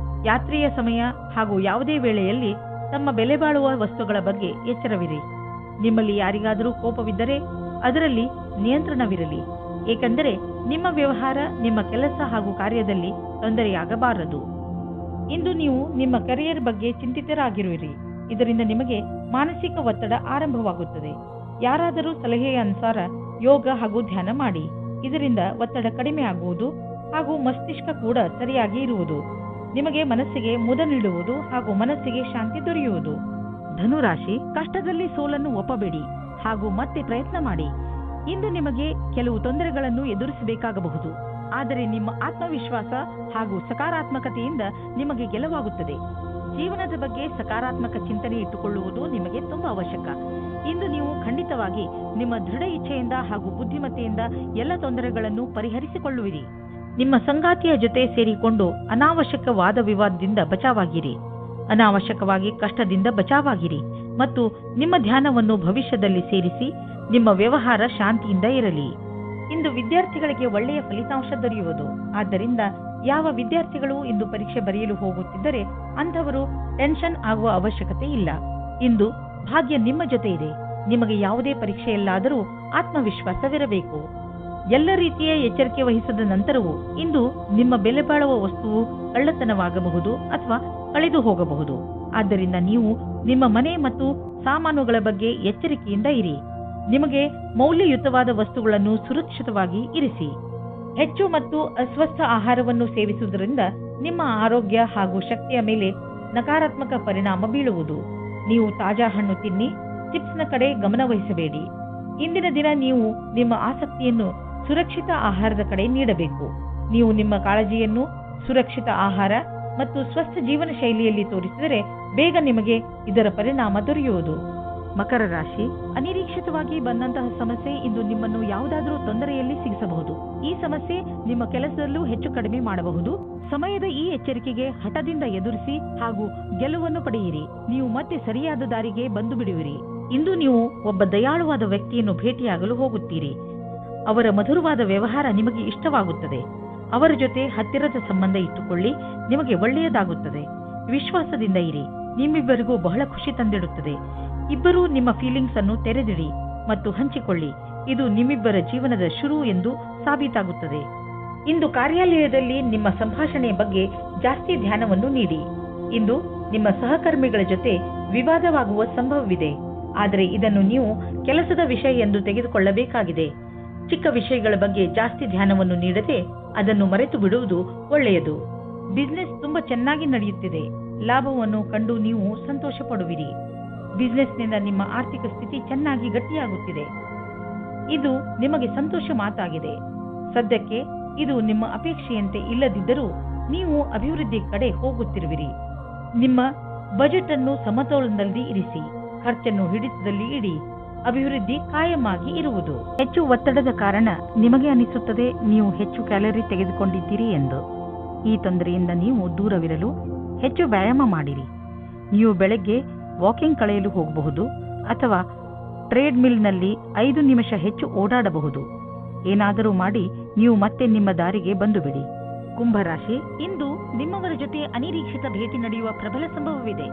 ಯಾತ್ರೆಯ ಸಮಯ ಹಾಗೂ ಯಾವುದೇ ವೇಳೆಯಲ್ಲಿ ತಮ್ಮ ಬೆಲೆ ಬಾಳುವ ವಸ್ತುಗಳ ಬಗ್ಗೆ ಎಚ್ಚರವಿರಿ. ನಿಮ್ಮಲ್ಲಿ ಯಾರಿಗಾದರೂ ಕೋಪವಿದ್ದರೆ ಅದರಲ್ಲಿ ನಿಯಂತ್ರಣವಿರಲಿ, ಏಕೆಂದರೆ ನಿಮ್ಮ ವ್ಯವಹಾರ ನಿಮ್ಮ ಕೆಲಸ ಹಾಗೂ ಕಾರ್ಯದಲ್ಲಿ ತೊಂದರೆಯಾಗಬಾರದು. ಇಂದು ನೀವು ನಿಮ್ಮ ಕರಿಯರ್ ಬಗ್ಗೆ ಚಿಂತಿತರಾಗಿರುವಿರಿ. ಇದರಿಂದ ನಿಮಗೆ ಮಾನಸಿಕ ಒತ್ತಡ ಆರಂಭವಾಗುತ್ತದೆ. ಯಾರಾದರೂ ಸಲಹೆಯ ಅನುಸಾರ ಯೋಗ ಹಾಗೂ ಧ್ಯಾನ ಮಾಡಿ. ಇದರಿಂದ ಒತ್ತಡ ಕಡಿಮೆ ಆಗುವುದು ಹಾಗೂ ಮಸ್ತಿಷ್ಕ ಕೂಡ ಸರಿಯಾಗಿ ಇರುವುದು. ನಿಮಗೆ ಮನಸ್ಸಿಗೆ ಮುದ ನೀಡುವುದು ಹಾಗೂ ಮನಸ್ಸಿಗೆ ಶಾಂತಿ ದೊರೆಯುವುದು. ಧನುರಾಶಿ, ಕಷ್ಟದಲ್ಲಿ ಸೋಲನ್ನು ಒಪ್ಪಬೇಡಿ ಹಾಗೂ ಮತ್ತೆ ಪ್ರಯತ್ನ ಮಾಡಿ. ಇಂದು ನಿಮಗೆ ಕೆಲವು ತೊಂದರೆಗಳನ್ನು ಎದುರಿಸಬೇಕಾಗಬಹುದು, ಆದರೆ ನಿಮ್ಮ ಆತ್ಮವಿಶ್ವಾಸ ಹಾಗೂ ಸಕಾರಾತ್ಮಕತೆಯಿಂದ ನಿಮಗೆ ಗೆಲುವಾಗುತ್ತದೆ. ಜೀವನದ ಬಗ್ಗೆ ಸಕಾರಾತ್ಮಕ ಚಿಂತನೆ ಇಟ್ಟುಕೊಳ್ಳುವುದು ನಿಮಗೆ ತುಂಬಾ ಅವಶ್ಯಕ. ಇಂದು ನೀವು ಖಂಡಿತವಾಗಿ ನಿಮ್ಮ ದೃಢ ಇಚ್ಛೆಯಿಂದ ಹಾಗೂ ಬುದ್ಧಿಮತ್ತೆಯಿಂದ ಎಲ್ಲ ತೊಂದರೆಗಳನ್ನು ಪರಿಹರಿಸಿಕೊಳ್ಳುವಿರಿ. ನಿಮ್ಮ ಸಂಗಾತಿಯ ಜೊತೆ ಸೇರಿಕೊಂಡು ಅನಾವಶ್ಯಕ ವಾದ ವಿವಾದದಿಂದ ಬಚಾವಾಗಿರಿ. ಅನಾವಶ್ಯಕವಾಗಿ ಕಷ್ಟದಿಂದ ಬಚಾವಾಗಿರಿ ಮತ್ತು ನಿಮ್ಮ ಧ್ಯಾನವನ್ನು ಭವಿಷ್ಯದಲ್ಲಿ ಸೇರಿಸಿ. ನಿಮ್ಮ ವ್ಯವಹಾರ ಶಾಂತಿಯಿಂದ ಇರಲಿ. ಇಂದು ವಿದ್ಯಾರ್ಥಿಗಳಿಗೆ ಒಳ್ಳೆಯ ಫಲಿತಾಂಶ ದೊರೆಯುವುದು. ಆದ್ದರಿಂದ ಯಾವ ವಿದ್ಯಾರ್ಥಿಗಳು ಇಂದು ಪರೀಕ್ಷೆ ಬರೆಯಲು ಹೋಗುತ್ತಿದ್ದರೆ ಅಂಥವರು ಟೆನ್ಷನ್ ಆಗುವ ಅವಶ್ಯಕತೆ ಇಲ್ಲ. ಇಂದು ಭಾಗ್ಯ ನಿಮ್ಮ ಜೊತೆ ಇದೆ. ನಿಮಗೆ ಯಾವುದೇ ಪರೀಕ್ಷೆಯಲ್ಲಾದರೂ ಆತ್ಮವಿಶ್ವಾಸವಿರಬೇಕು. ಎಲ್ಲ ರೀತಿಯ ಎಚ್ಚರಿಕೆ ವಹಿಸಿದ ನಂತರವೂ ಇಂದು ನಿಮ್ಮ ಬೆಲೆ ಬಾಳುವ ವಸ್ತುವು ಕಳ್ಳತನವಾಗಬಹುದು ಅಥವಾ ಕಳೆದು ಹೋಗಬಹುದು. ಆದ್ದರಿಂದ ನೀವು ನಿಮ್ಮ ಮನೆ ಮತ್ತು ಸಾಮಾನುಗಳ ಬಗ್ಗೆ ಎಚ್ಚರಿಕೆಯಿಂದ ಇರಿ. ನಿಮಗೆ ಮೌಲ್ಯಯುತವಾದ ವಸ್ತುಗಳನ್ನು ಸುರಕ್ಷಿತವಾಗಿ ಇರಿಸಿ. ಹೆಚ್ಚು ಮತ್ತು ಅಸ್ವಸ್ಥ ಆಹಾರವನ್ನು ಸೇವಿಸುವುದರಿಂದ ನಿಮ್ಮ ಆರೋಗ್ಯ ಹಾಗೂ ಶಕ್ತಿಯ ಮೇಲೆ ನಕಾರಾತ್ಮಕ ಪರಿಣಾಮ ಬೀಳುವುದು. ನೀವು ತಾಜಾ ಹಣ್ಣು ತಿನ್ನಿ. ಚಿಪ್ಸ್ನ ಕಡೆ ಗಮನ ವಹಿಸಬೇಡಿ. ಇಂದಿನ ದಿನ ನೀವು ನಿಮ್ಮ ಆಸಕ್ತಿಯನ್ನು ಸುರಕ್ಷಿತ ಆಹಾರದ ಕಡೆ ನೀಡಬೇಕು. ನೀವು ನಿಮ್ಮ ಕಾಳಜಿಯನ್ನು ಸುರಕ್ಷಿತ ಆಹಾರ ಮತ್ತು ಸ್ವಸ್ಥ ಜೀವನ ಶೈಲಿಯಲ್ಲಿ ತೋರಿಸಿದರೆ ಬೇಗ ನಿಮಗೆ ಇದರ ಪರಿಣಾಮ ದೊರೆಯುವುದು. ಮಕರ ರಾಶಿ, ಅನಿರೀಕ್ಷಿತವಾಗಿ ಬಂದಂತಹ ಸಮಸ್ಯೆ ಇಂದು ನಿಮ್ಮನ್ನು ಯಾವುದಾದರೂ ತೊಂದರೆಯಲ್ಲಿ ಸಿಗಿಸಬಹುದು. ಈ ಸಮಸ್ಯೆ ನಿಮ್ಮ ಕೆಲಸದಲ್ಲೂ ಹೆಚ್ಚು ಕಡಿಮೆ ಮಾಡಬಹುದು. ಸಮಯದ ಈ ಎಚ್ಚರಿಕೆಗೆ ಹಠದಿಂದ ಎದುರಿಸಿ ಹಾಗೂ ಗೆಲುವನ್ನು ಪಡೆಯಿರಿ. ನೀವು ಮತ್ತೆ ಸರಿಯಾದ ದಾರಿಗೆ ಬಂದು ಬಿಡುವಿರಿ. ಇಂದು ನೀವು ಒಬ್ಬ ದಯಾಳುವಾದ ವ್ಯಕ್ತಿಯನ್ನು ಭೇಟಿಯಾಗಲು ಹೋಗುತ್ತೀರಿ. ಅವರ ಮಧುರವಾದ ವ್ಯವಹಾರ ನಿಮಗೆ ಇಷ್ಟವಾಗುತ್ತದೆ. ಅವರ ಜೊತೆ ಹತ್ತಿರದ ಸಂಬಂಧ ಇಟ್ಟುಕೊಳ್ಳಿ, ನಿಮಗೆ ಒಳ್ಳೆಯದಾಗುತ್ತದೆ. ವಿಶ್ವಾಸದಿಂದ ಇರಿ, ನಿಮ್ಮಿಬ್ಬರಿಗೂ ಬಹಳ ಖುಷಿ ತಂದಿಡುತ್ತದೆ. ಇಬ್ಬರೂ ನಿಮ್ಮ ಫೀಲಿಂಗ್ಸ್ ಅನ್ನು ತೆರೆದಿಡಿ ಮತ್ತು ಹಂಚಿಕೊಳ್ಳಿ. ಇದು ನಿಮ್ಮಿಬ್ಬರ ಜೀವನದ ಶುರು ಎಂದು ಸಾಬೀತಾಗುತ್ತದೆ. ಇಂದು ಕಾರ್ಯಾಲಯದಲ್ಲಿ ನಿಮ್ಮ ಸಂಭಾಷಣೆಯ ಬಗ್ಗೆ ಜಾಸ್ತಿ ಧ್ಯಾನವನ್ನು ನೀಡಿ. ಇಂದು ನಿಮ್ಮ ಸಹಕರ್ಮಿಗಳ ಜೊತೆ ವಿವಾದವಾಗುವ ಸಂಭವವಿದೆ, ಆದರೆ ಇದನ್ನು ನೀವು ಕೆಲಸದ ವಿಷಯ ಎಂದು ತೆಗೆದುಕೊಳ್ಳಬೇಕಾಗಿದೆ. ಚಿಕ್ಕ ವಿಷಯಗಳ ಬಗ್ಗೆ ಜಾಸ್ತಿ ಧ್ಯಾನವನ್ನು ನೀಡದೆ ಅದನ್ನು ಮರೆತು ಬಿಡುವುದು ಒಳ್ಳೆಯದು. ಬಿಸಿನೆಸ್ ತುಂಬಾ ಚೆನ್ನಾಗಿ ನಡೆಯುತ್ತಿದೆ. ಲಾಭವನ್ನು ಕಂಡು ನೀವು ಸಂತೋಷ ಪಡುವಿರಿ. ಬಿಸಿನೆಸ್ನಿಂದ ನಿಮ್ಮ ಆರ್ಥಿಕ ಸ್ಥಿತಿ ಚೆನ್ನಾಗಿ ಗಟ್ಟಿಯಾಗುತ್ತಿದೆ. ಇದು ನಿಮಗೆ ಸಂತೋಷ ಮಾತಾಗಿದೆ. ಸದ್ಯಕ್ಕೆ ಇದು ನಿಮ್ಮ ಅಪೇಕ್ಷೆಯಂತೆ ಇಲ್ಲದಿದ್ದರೂ ನೀವು ಅಭಿವೃದ್ಧಿ ಕಡೆ ಹೋಗುತ್ತಿರುವಿರಿ. ನಿಮ್ಮ ಬಜೆಟ್ ಅನ್ನು ಸಮತೋಲನದಲ್ಲಿ ಇರಿಸಿ. ಖರ್ಚನ್ನು ಹಿಡಿತದಲ್ಲಿ ಇಡಿ. ಅಭಿವೃದ್ಧಿ ಕಾಯಮಾಗಿ ಇರುವುದು. ಹೆಚ್ಚು ಒತ್ತಡದ ಕಾರಣ ನಿಮಗೆ ಅನಿಸುತ್ತದೆ ನೀವು ಹೆಚ್ಚು ಕ್ಯಾಲರಿ ತೆಗೆದುಕೊಂಡಿದ್ದೀರಿ ಎಂದು. ಈ ತೊಂದರೆಯಿಂದ ನೀವು ದೂರವಿರಲು ಹೆಚ್ಚು ವ್ಯಾಯಾಮ ಮಾಡಿರಿ. ನೀವು ಬೆಳಗ್ಗೆ ವಾಕಿಂಗ್ ಕಳೆಯಲು ಹೋಗಬಹುದು ಅಥವಾ ಟ್ರೇಡ್ ಮಿಲ್ನಲ್ಲಿ 5 ನಿಮಿಷ ಹೆಚ್ಚು ಓಡಾಡಬಹುದು. ಏನಾದರೂ ಮಾಡಿ ನೀವು ಮತ್ತೆ ನಿಮ್ಮ ದಾರಿಗೆ ಬಂದು ಬಿಡಿ. ಕುಂಭರಾಶಿ, ಇಂದು ನಿಮ್ಮವರ ಜೊತೆ ಅನಿರೀಕ್ಷಿತ ಭೇಟಿ ನಡೆಯುವ ಪ್ರಬಲ ಸಂಭವವಿದೆ.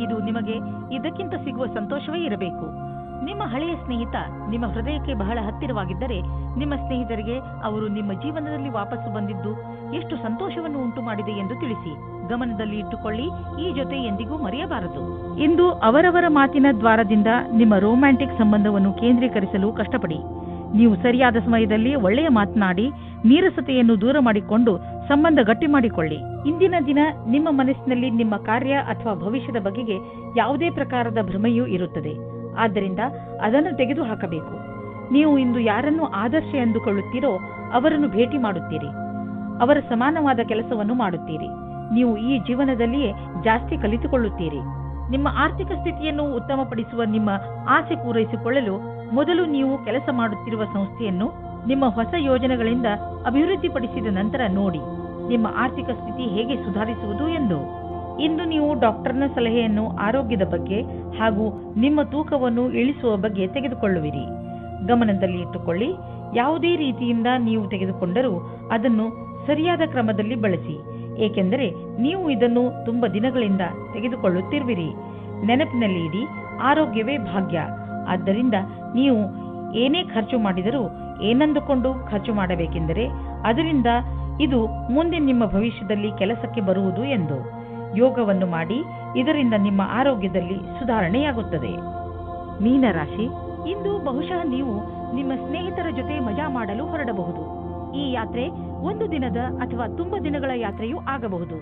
ಇದು ನಿಮಗೆ ಇದಕ್ಕಿಂತ ಸಿಗುವ ಸಂತೋಷವೇ ಇರಬೇಕು. ನಿಮ್ಮ ಹಳೆಯ ಸ್ನೇಹಿತ ನಿಮ್ಮ ಹೃದಯಕ್ಕೆ ಬಹಳ ಹತ್ತಿರವಾಗಿದ್ದರೆ ನಿಮ್ಮ ಸ್ನೇಹಿತರಿಗೆ ಅವರು ನಿಮ್ಮ ಜೀವನದಲ್ಲಿ ವಾಪಸ್ಸು ಬಂದಿದ್ದು ಎಷ್ಟು ಸಂತೋಷವನ್ನು ಉಂಟು ಮಾಡಿದೆ ಎಂದು ತಿಳಿಸಿ. ಗಮನದಲ್ಲಿ ಇಟ್ಟುಕೊಳ್ಳಿ, ಈ ಜೊತೆ ಎಂದಿಗೂ ಮರೆಯಬಾರದು. ಇಂದು ಅವರವರ ಮಾತಿನ ದ್ವಾರದಿಂದ ನಿಮ್ಮ ರೊಮ್ಯಾಂಟಿಕ್ ಸಂಬಂಧವನ್ನು ಕೇಂದ್ರೀಕರಿಸಲು ಕಷ್ಟಪಡಿ. ನೀವು ಸರಿಯಾದ ಸಮಯದಲ್ಲಿ ಒಳ್ಳೆಯ ಮಾತನಾಡಿ ನೀರಸತೆಯನ್ನು ದೂರ ಮಾಡಿಕೊಂಡು ಸಂಬಂಧ ಗಟ್ಟಿ ಮಾಡಿಕೊಳ್ಳಿ. ಇಂದಿನ ದಿನ ನಿಮ್ಮ ಮನಸ್ಸಿನಲ್ಲಿ ನಿಮ್ಮ ಕಾರ್ಯ ಅಥವಾ ಭವಿಷ್ಯದ ಬಗೆಗೆ ಯಾವುದೇ ಪ್ರಕಾರದ ಭ್ರಮೆಯೂ ಇರುತ್ತದೆ. ಆದ್ದರಿಂದ ಅದನ್ನು ತೆಗೆದುಹಾಕಬೇಕು. ನೀವು ಇಂದು ಯಾರನ್ನು ಆದರ್ಶ ಎಂದುಕೊಳ್ಳುತ್ತೀರೋ ಅವರನ್ನು ಭೇಟಿ ಮಾಡುತ್ತೀರಿ. ಅವರ ಸಮಾನವಾದ ಕೆಲಸವನ್ನು ಮಾಡುತ್ತೀರಿ. ನೀವು ಈ ಜೀವನದಲ್ಲಿಯೇ ಜಾಸ್ತಿ ಕಲಿತುಕೊಳ್ಳುತ್ತೀರಿ. ನಿಮ್ಮ ಆರ್ಥಿಕ ಸ್ಥಿತಿಯನ್ನು ಉತ್ತಮಪಡಿಸುವ ನಿಮ್ಮ ಆಸೆ ಪೂರೈಸಿಕೊಳ್ಳಲು ಮೊದಲು ನೀವು ಕೆಲಸ ಮಾಡುತ್ತಿರುವ ಸಂಸ್ಥೆಯನ್ನು ನಿಮ್ಮ ಹೊಸ ಯೋಜನೆಗಳಿಂದ ಅಭಿವೃದ್ಧಿಪಡಿಸಿದ ನಂತರ ನೋಡಿ ನಿಮ್ಮ ಆರ್ಥಿಕ ಸ್ಥಿತಿ ಹೇಗೆ ಸುಧಾರಿಸುವುದು ಎಂದು. ಇಂದು ನೀವು ಡಾಕ್ಟರ್ನ ಸಲಹೆಯನ್ನು ಆರೋಗ್ಯದ ಬಗ್ಗೆ ಹಾಗೂ ನಿಮ್ಮ ತೂಕವನ್ನು ಇಳಿಸುವ ಬಗ್ಗೆ ತೆಗೆದುಕೊಳ್ಳುವಿರಿ. ಗಮನದಲ್ಲಿ ಇಟ್ಟುಕೊಳ್ಳಿ, ಯಾವುದೇ ರೀತಿಯಿಂದ ನೀವು ತೆಗೆದುಕೊಂಡರೂ ಅದನ್ನು ಸರಿಯಾದ ಕ್ರಮದಲ್ಲಿ ಬಳಸಿ, ಏಕೆಂದರೆ ನೀವು ಇದನ್ನು ತುಂಬ ದಿನಗಳಿಂದ ತೆಗೆದುಕೊಳ್ಳುತ್ತಿರುವಿರಿ. ನೆನಪಿನಲ್ಲಿ ಇಡಿ, ಆರೋಗ್ಯವೇ ಭಾಗ್ಯ. ಆದ್ದರಿಂದ ನೀವು ಏನೇ ಖರ್ಚು ಮಾಡಿದರೂ ಏನಂದುಕೊಂಡು ಖರ್ಚು ಮಾಡಬೇಕೆಂದರೆ ಅದರಿಂದ ಇದು ಮುಂದೆ ನಿಮ್ಮ ಭವಿಷ್ಯದಲ್ಲಿ ಕೆಲಸಕ್ಕೆ ಬರುವುದು ಎಂದು. ಯೋಗವನ್ನು ಮಾಡಿ, ಇದರಿಂದ ನಿಮ್ಮ ಆರೋಗ್ಯದಲ್ಲಿ ಸುಧಾರಣೆಯಾಗುತ್ತದೆ. ಮೀನರಾಶಿ, ಇಂದು ಬಹುಶಃ ನೀವು ನಿಮ್ಮ ಸ್ನೇಹಿತರ ಜೊತೆ ಮಜಾ ಮಾಡಲು ಹೊರಡಬಹುದು. ಈ ಯಾತ್ರೆ 1 ದಿನದ ಅಥವಾ ತುಂಬ ದಿನಗಳ ಯಾತ್ರೆಯೂ ಆಗಬಹುದು.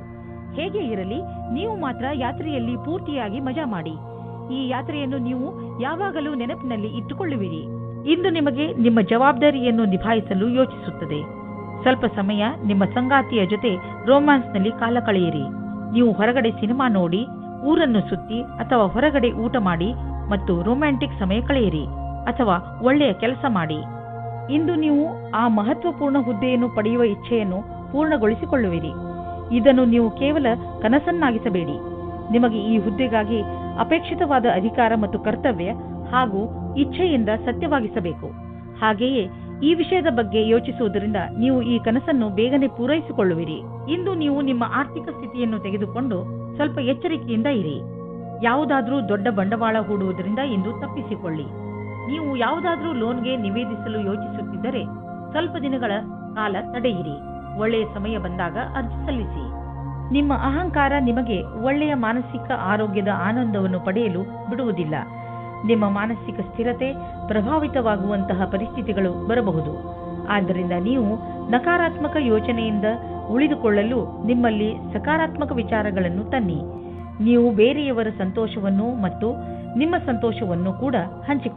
ಹೇಗೆ ಇರಲಿ, ನೀವು ಮಾತ್ರ ಯಾತ್ರೆಯಲ್ಲಿ ಪೂರ್ತಿಯಾಗಿ ಮಜಾ ಮಾಡಿ. ಈ ಯಾತ್ರೆಯನ್ನು ನೀವು ಯಾವಾಗಲೂ ನೆನಪಿನಲ್ಲಿ ಇಟ್ಟುಕೊಳ್ಳುವಿರಿ. ಇಂದು ನಿಮಗೆ ನಿಮ್ಮ ಜವಾಬ್ದಾರಿಯನ್ನು ನಿಭಾಯಿಸಲು ಯೋಚಿಸುತ್ತದೆ. ಸ್ವಲ್ಪ ಸಮಯ ನಿಮ್ಮ ಸಂಗಾತಿಯ ಜೊತೆ ರೋಮ್ಯಾನ್ಸ್ನಲ್ಲಿ ಕಾಲ ಕಳೆಯಿರಿ. ನೀವು ಹೊರಗಡೆ ಸಿನಿಮಾ ನೋಡಿ, ಊರನ್ನು ಸುತ್ತಿ ಅಥವಾ ಹೊರಗಡೆ ಊಟ ಮಾಡಿ ಮತ್ತು ರೊಮ್ಯಾಂಟಿಕ್ ಸಮಯ ಕಳೆಯಿರಿ ಅಥವಾ ಒಳ್ಳೆಯ ಕೆಲಸ ಮಾಡಿ. ಇಂದು ನೀವು ಆ ಮಹತ್ವಪೂರ್ಣ ಹುದ್ದೆಯನ್ನು ಪಡೆಯುವ ಇಚ್ಛೆಯನ್ನು ಪೂರ್ಣಗೊಳಿಸಿಕೊಳ್ಳುವಿರಿ. ಇದನ್ನು ನೀವು ಕೇವಲ ಕನಸನ್ನಾಗಿಸಬೇಡಿ. ನಿಮಗೆ ಈ ಹುದ್ದೆಗಾಗಿ ಅಪೇಕ್ಷಿತವಾದ ಅಧಿಕಾರ ಮತ್ತು ಕರ್ತವ್ಯ ಹಾಗೂ ಇಚ್ಛೆಯಿಂದ ಸತ್ಯವಾಗಿಸಬೇಕು. ಹಾಗೆಯೇ ಈ ವಿಷಯದ ಬಗ್ಗೆ ಯೋಚಿಸುವುದರಿಂದ ನೀವು ಈ ಕನಸನ್ನು ಬೇಗನೆ ಪೂರೈಸಿಕೊಳ್ಳುವಿರಿ. ಇಂದು ನೀವು ನಿಮ್ಮ ಆರ್ಥಿಕ ಸ್ಥಿತಿಯನ್ನು ತೆಗೆದುಕೊಂಡು ಸ್ವಲ್ಪ ಎಚ್ಚರಿಕೆಯಿಂದ ಇರಿ. ಯಾವುದಾದ್ರೂ ದೊಡ್ಡ ಬಂಡವಾಳ ಹೂಡುವುದರಿಂದ ಇಂದು ತಪ್ಪಿಸಿಕೊಳ್ಳಿ. ನೀವು ಯಾವುದಾದ್ರೂ ಲೋನ್ಗೆ ನಿವೇದಿಸಲು ಯೋಚಿಸುತ್ತಿದ್ದರೆ ಸ್ವಲ್ಪ ದಿನಗಳ ಕಾಲ ತಡೆಯಿರಿ. ಒಳ್ಳೆಯ ಸಮಯ ಬಂದಾಗ ಅರ್ಜಿ ಸಲ್ಲಿಸಿ. ನಿಮ್ಮ ಅಹಂಕಾರ ನಿಮಗೆ ಒಳ್ಳೆಯ ಮಾನಸಿಕ ಆರೋಗ್ಯದ ಆನಂದವನ್ನು ಪಡೆಯಲು ಬಿಡುವುದಿಲ್ಲ. ನಿಮ್ಮ ಮಾನಸಿಕ ಸ್ಥಿರತೆ ಪ್ರಭಾವಿತವಾಗುವಂತಹ ಪರಿಸ್ಥಿತಿಗಳು ಬರಬಹುದು. ಆದ್ದರಿಂದ ನೀವು ನಕಾರಾತ್ಮಕ ಯೋಚನೆಯಿಂದ ಉಳಿದುಕೊಳ್ಳಲು ನಿಮ್ಮಲ್ಲಿ ಸಕಾರಾತ್ಮಕ ವಿಚಾರಗಳನ್ನು ತನ್ನಿ. ನೀವು ಬೇರೆಯವರ ಸಂತೋಷವನ್ನು ಮತ್ತು ನಿಮ್ಮ ಸಂತೋಷವನ್ನು ಕೂಡ ಹಂಚಿಕೊಳ್ಳಿ.